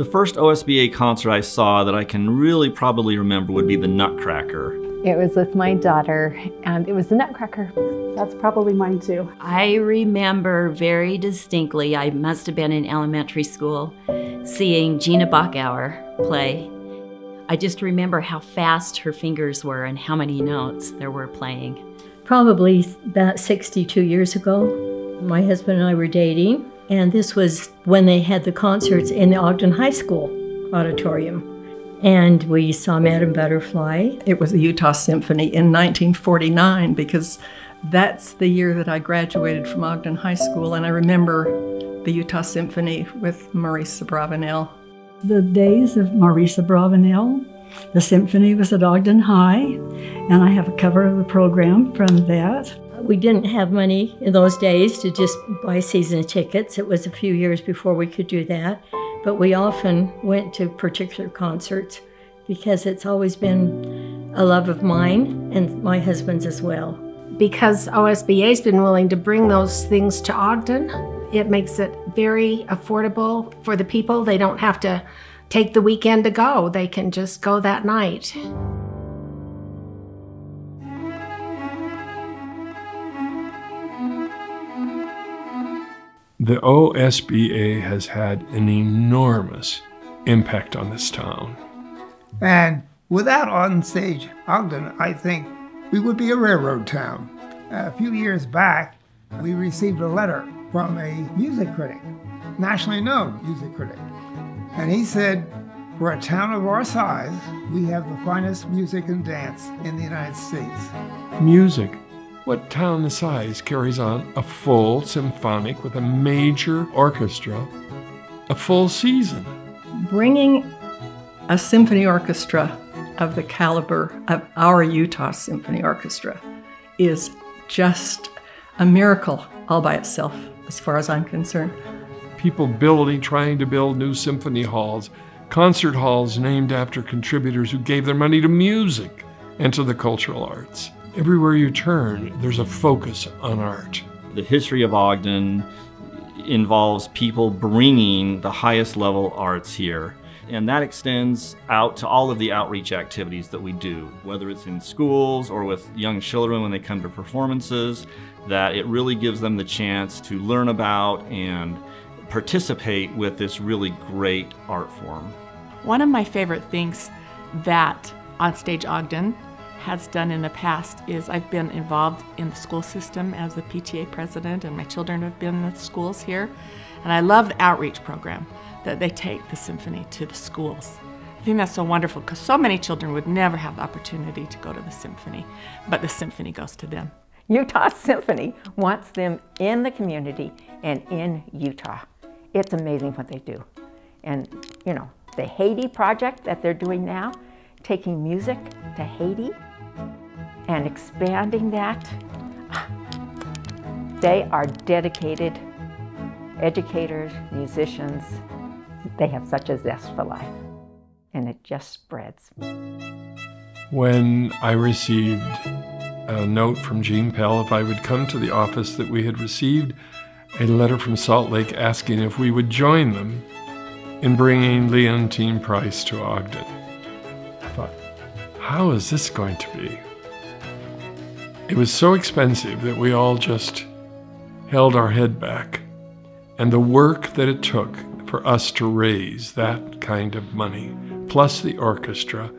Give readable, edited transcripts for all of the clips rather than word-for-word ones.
The first OSBA concert I saw that I can really probably remember would be the Nutcracker. It was with my daughter, and it was the Nutcracker. That's probably mine too. I remember very distinctly, I must have been in elementary school, seeing Gina Bachauer play. I just remember how fast her fingers were and how many notes there were playing. Probably about 62 years ago, my husband and I were dating, and this was when they had the concerts in the Ogden High School auditorium. And we saw Madame Butterfly. It was the Utah Symphony in 1949 because that's the year that I graduated from Ogden High School, and I remember the Utah Symphony with Maurice Abravanel. The days of Maurice Abravanel, the symphony was at Ogden High, and I have a cover of the program from that. We didn't have money in those days to just buy season tickets. It was a few years before we could do that. But we often went to particular concerts because it's always been a love of mine and my husband's as well. Because OSBA's been willing to bring those things to Ogden, it makes it very affordable for the people. They don't have to take the weekend to go. They can just go that night. The OSBA has had an enormous impact on this town. And without Onstage Ogden, I think we would be a railroad town. A few years back, we received a letter from a music critic, nationally known music critic. And he said, for a town of our size, we have the finest music and dance in the United States. Music. What town this size carries on a full symphonic with a major orchestra, a full season? Bringing a symphony orchestra of the caliber of our Utah Symphony Orchestra is just a miracle all by itself, as far as I'm concerned. People trying to build new symphony halls, concert halls named after contributors who gave their money to music and to the cultural arts. Everywhere you turn, there's a focus on art. The history of Ogden involves people bringing the highest level arts here. And that extends out to all of the outreach activities that we do, whether it's in schools or with young children when they come to performances, that it really gives them the chance to learn about and participate with this really great art form. One of my favorite things that Onstage Ogden has done in the past is I've been involved in the school system as the PTA president, and my children have been in the schools here. And I love the outreach program that they take the symphony to the schools. I think that's so wonderful because so many children would never have the opportunity to go to the symphony, but the symphony goes to them. Utah Symphony wants them in the community and in Utah. It's amazing what they do. And, you know, the Haiti project that they're doing now, taking music to Haiti and expanding that, they are dedicated educators, musicians. They have such a zest for life, and it just spreads. When I received a note from Jean Pell if I would come to the office, that we had received a letter from Salt Lake asking if we would join them in bringing Leontine Price to Ogden. I thought, how is this going to be? It was so expensive that we all just held our head back. And the work that it took for us to raise that kind of money, plus the orchestra,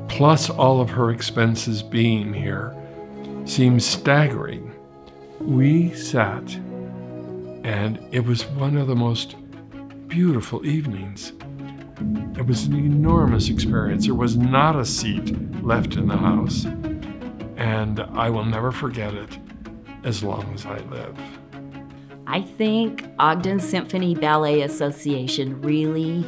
plus all of her expenses being here, seems staggering. We sat, and it was one of the most beautiful evenings. It was an enormous experience. There was not a seat left in the house. And I will never forget it as long as I live. I think Ogden Symphony Ballet Association really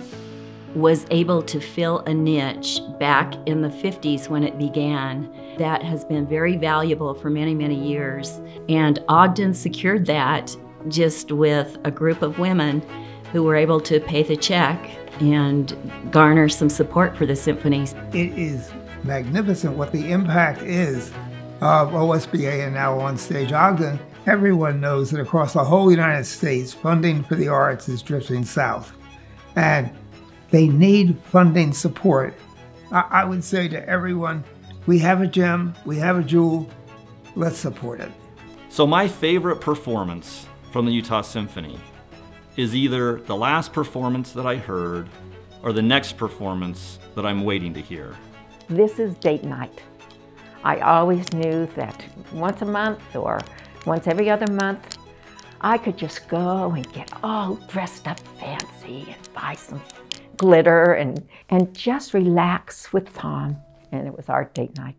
was able to fill a niche back in the 50s when it began that has been very valuable for many, many years. And Ogden secured that just with a group of women who were able to pay the check and garner some support for the symphonies. It is magnificent what the impact is of OSBA and now Onstage Ogden. Everyone knows that across the whole United States, funding for the arts is drifting south. And They need funding support. I would say to everyone, we have a gem, we have a jewel, let's support it. So my favorite performance from the Utah Symphony is either the last performance that I heard or the next performance that I'm waiting to hear. This is date night. I always knew that once a month or once every other month, I could just go and get all dressed up fancy and buy some glitter and just relax with Tom. And it was our date night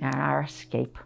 and our escape.